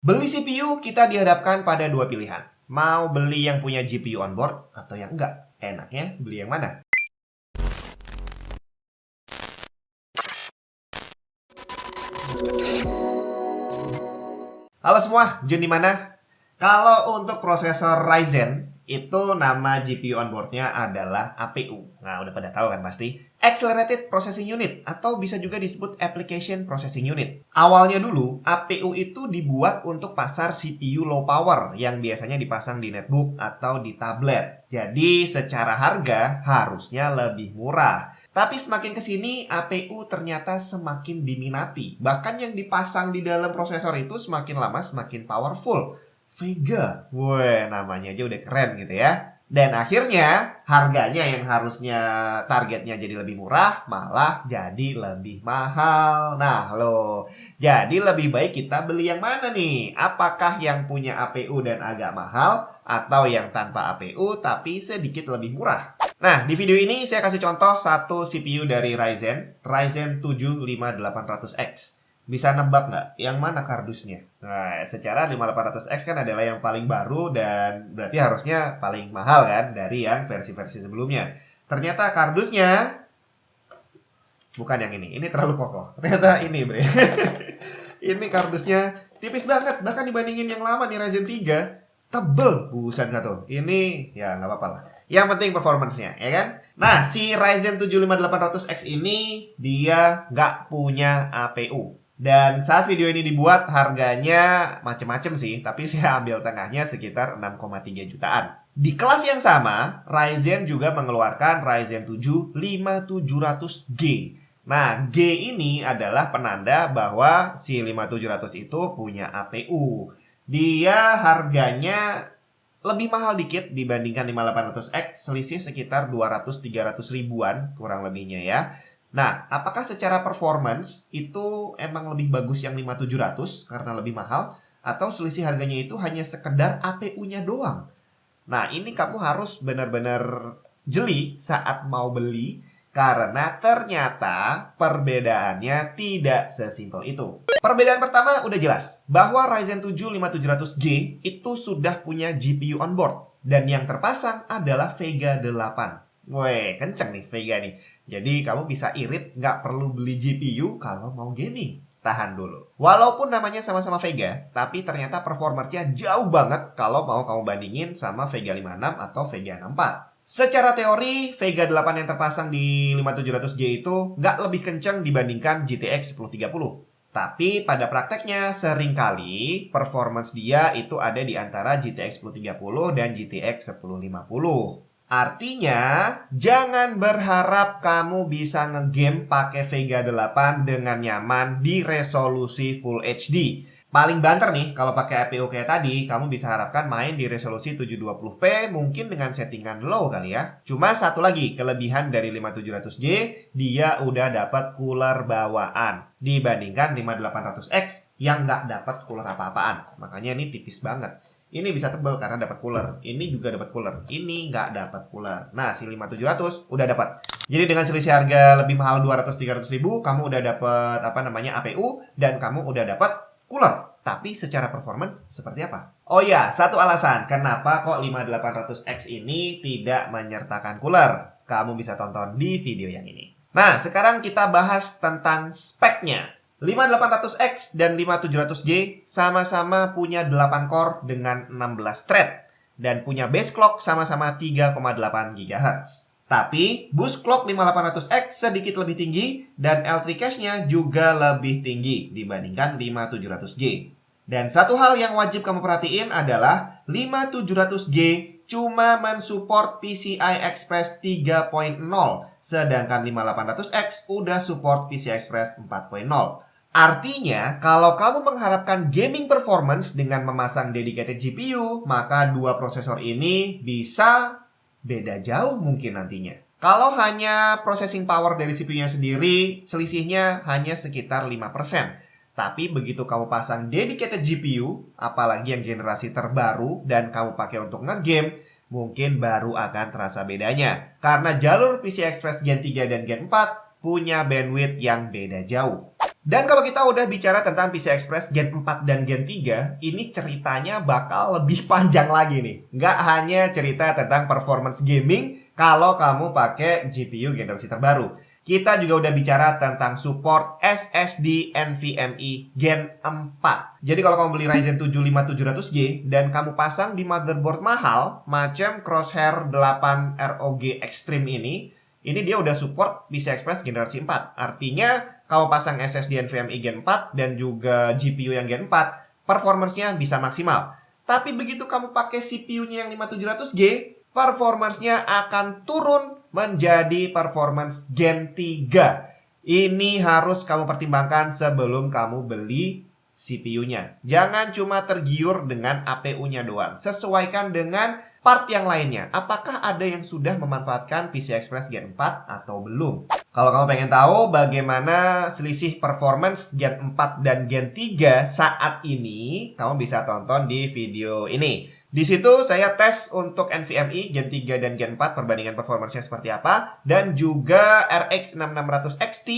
Beli CPU, kita dihadapkan pada dua pilihan. Mau beli yang punya GPU onboard atau yang enggak? Enaknya beli yang mana? Halo semua, Jun di mana? Kalau untuk prosesor Ryzen, itu nama GPU onboardnya adalah APU. Nah, udah pada tahu kan pasti. Accelerated Processing Unit, atau bisa juga disebut Application Processing Unit. Awalnya dulu, APU itu dibuat untuk pasar CPU low power, yang biasanya dipasang di netbook atau di tablet. Jadi, secara harga harusnya lebih murah. Tapi semakin kesini, APU ternyata semakin diminati. Bahkan yang dipasang di dalam prosesor itu semakin lama semakin powerful. Vega, wah namanya aja udah keren gitu ya. Dan akhirnya harganya yang harusnya targetnya jadi lebih murah malah jadi lebih mahal. Nah loh, jadi lebih baik kita beli yang mana nih? Apakah yang punya APU dan agak mahal atau yang tanpa APU tapi sedikit lebih murah? Nah, di video ini saya kasih contoh satu CPU dari Ryzen 7 5800X. Bisa nebak nggak yang mana kardusnya? Nah, secara 5800X kan adalah yang paling baru dan berarti harusnya paling mahal kan dari yang versi-versi sebelumnya. Ternyata kardusnya bukan yang ini. Ini terlalu kokoh. Ternyata ini, Bre. Ini kardusnya tipis banget. Bahkan dibandingin yang lama nih Ryzen 3, tebel. Buset nggak tuh? Ini ya nggak apa-apa lah. Yang penting performance-nya, ya kan? Nah, si Ryzen 7 5800X ini dia nggak punya APU. Dan saat video ini dibuat harganya macem-macem sih, tapi saya ambil tengahnya sekitar 6,3 jutaan. Di kelas yang sama, Ryzen juga mengeluarkan Ryzen 7 5700G. Nah, G ini adalah penanda bahwa si 5700 itu punya APU. Dia harganya lebih mahal dikit dibandingkan 5800X, selisih sekitar 200-300 ribuan kurang lebihnya ya. Nah, apakah secara performance itu emang lebih bagus yang 5700 karena lebih mahal? Atau selisih harganya itu hanya sekedar APU-nya doang? Nah, ini kamu harus benar-benar jeli saat mau beli karena ternyata perbedaannya tidak sesimpel itu. Perbedaan pertama udah jelas, bahwa Ryzen 7 5700G itu sudah punya GPU onboard dan yang terpasang adalah Vega 8. Weh, kenceng nih Vega nih. Jadi kamu bisa irit, nggak perlu beli GPU kalau mau gaming. Tahan dulu. Walaupun namanya sama-sama Vega, tapi ternyata performance-nya jauh banget kalau mau kamu bandingin sama Vega 56 atau Vega 64. Secara teori, Vega 8 yang terpasang di 5700G itu nggak lebih kenceng dibandingkan GTX 1030. Tapi pada prakteknya seringkali performance dia itu ada di antara GTX 1030 dan GTX 1050. Artinya, jangan berharap kamu bisa ngegame pakai Vega 8 dengan nyaman di resolusi Full HD. Paling banter nih, kalau pakai APU kayak tadi, kamu bisa harapkan main di resolusi 720p mungkin dengan settingan low kali ya. Cuma satu lagi, kelebihan dari 5700G, dia udah dapat cooler bawaan dibandingkan 5800X yang nggak dapat cooler apa-apaan. Makanya ini tipis banget. Ini bisa tebel karena dapat cooler. Ini juga dapat cooler. Ini nggak dapat cooler. Nah, si 5700 udah dapat. Jadi dengan selisih harga lebih mahal 200-300 ribu, kamu udah dapat APU dan kamu udah dapat cooler. Tapi secara performance seperti apa? Oh ya, satu alasan kenapa kok 5800X ini tidak menyertakan cooler. Kamu bisa tonton di video yang ini. Nah, sekarang kita bahas tentang speknya. 5800X dan 5700G sama-sama punya 8 core dengan 16 thread dan punya base clock sama-sama 3,8 GHz. Tapi boost clock 5800X sedikit lebih tinggi dan L3 cache-nya juga lebih tinggi dibandingkan 5700G. Dan satu hal yang wajib kamu perhatiin adalah 5700G cuma mensupport PCI Express 3.0, sedangkan 5800X udah support PCI Express 4.0. Artinya, kalau kamu mengharapkan gaming performance dengan memasang dedicated GPU, maka dua prosesor ini bisa beda jauh mungkin nantinya. Kalau hanya processing power dari CPU-nya sendiri, selisihnya hanya sekitar 5%. Tapi begitu kamu pasang dedicated GPU, apalagi yang generasi terbaru dan kamu pakai untuk ngegame, mungkin baru akan terasa bedanya. Karena jalur PCI Express Gen 3 dan Gen 4 punya bandwidth yang beda jauh. Dan kalau kita udah bicara tentang PCI Express Gen 4 dan Gen 3, ini ceritanya bakal lebih panjang lagi nih. Nggak hanya cerita tentang performance gaming kalau kamu pakai GPU generasi terbaru. Kita juga udah bicara tentang support SSD NVMe Gen 4. Jadi kalau kamu beli Ryzen 7 5700G dan kamu pasang di motherboard mahal macam Crosshair 8 ROG Extreme ini dia udah support PCI Express generasi 4. Artinya kamu pasang SSD NVMe Gen 4 dan juga GPU yang Gen 4, performance-nya bisa maksimal. Tapi begitu kamu pakai CPU-nya yang 5700G, performance-nya akan turun menjadi performance Gen 3. Ini harus kamu pertimbangkan sebelum kamu beli CPU-nya. Jangan cuma tergiur dengan APU-nya doang. Sesuaikan dengan part yang lainnya. Apakah ada yang sudah memanfaatkan PCI Express Gen 4 atau belum? Kalau kamu pengen tahu bagaimana selisih performance Gen 4 dan Gen 3 saat ini, kamu bisa tonton di video ini. Di situ saya tes untuk NVMe Gen 3 dan Gen 4 perbandingan performance-nya seperti apa, dan juga RX 6600 XT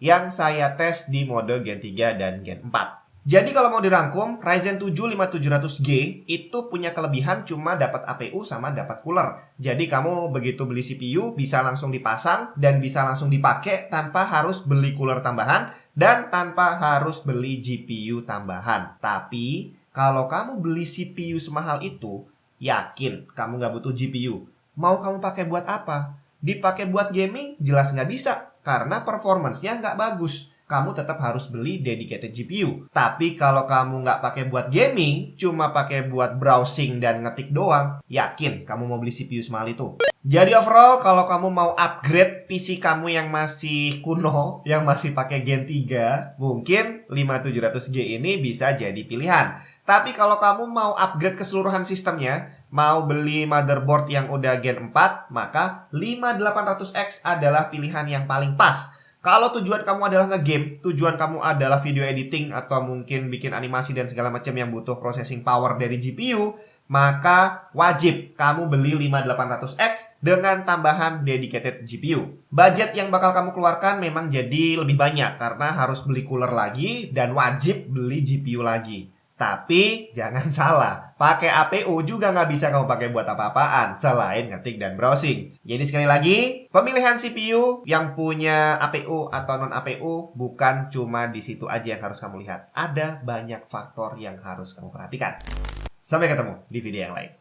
yang saya tes di mode Gen 3 dan Gen 4. Jadi kalau mau dirangkum, Ryzen 7 5700G itu punya kelebihan cuma dapat APU sama dapat cooler. Jadi kamu begitu beli CPU bisa langsung dipasang dan bisa langsung dipakai tanpa harus beli cooler tambahan dan tanpa harus beli GPU tambahan. Tapi kalau kamu beli CPU semahal itu, yakin kamu nggak butuh GPU. Mau kamu pakai buat apa? Dipakai buat gaming jelas nggak bisa karena performance-nya nggak bagus. Kamu tetap harus beli dedicated GPU. Tapi kalau kamu nggak pakai buat gaming, cuma pakai buat browsing dan ngetik doang, yakin kamu mau beli CPU semahal itu. Jadi overall, kalau kamu mau upgrade PC kamu yang masih kuno, yang masih pakai Gen 3, mungkin 5700G ini bisa jadi pilihan. Tapi kalau kamu mau upgrade keseluruhan sistemnya, mau beli motherboard yang udah Gen 4, maka 5800X adalah pilihan yang paling pas. Kalau tujuan kamu adalah nge-game, tujuan kamu adalah video editing atau mungkin bikin animasi dan segala macam yang butuh processing power dari GPU, maka wajib kamu beli 5800X dengan tambahan dedicated GPU. Budget yang bakal kamu keluarkan memang jadi lebih banyak karena harus beli cooler lagi dan wajib beli GPU lagi. Tapi jangan salah, pakai APU juga nggak bisa kamu pakai buat apa-apaan selain ngetik dan browsing. Jadi sekali lagi, pemilihan CPU yang punya APU atau non-APU bukan cuma di situ aja yang harus kamu lihat. Ada banyak faktor yang harus kamu perhatikan. Sampai ketemu di video yang lain.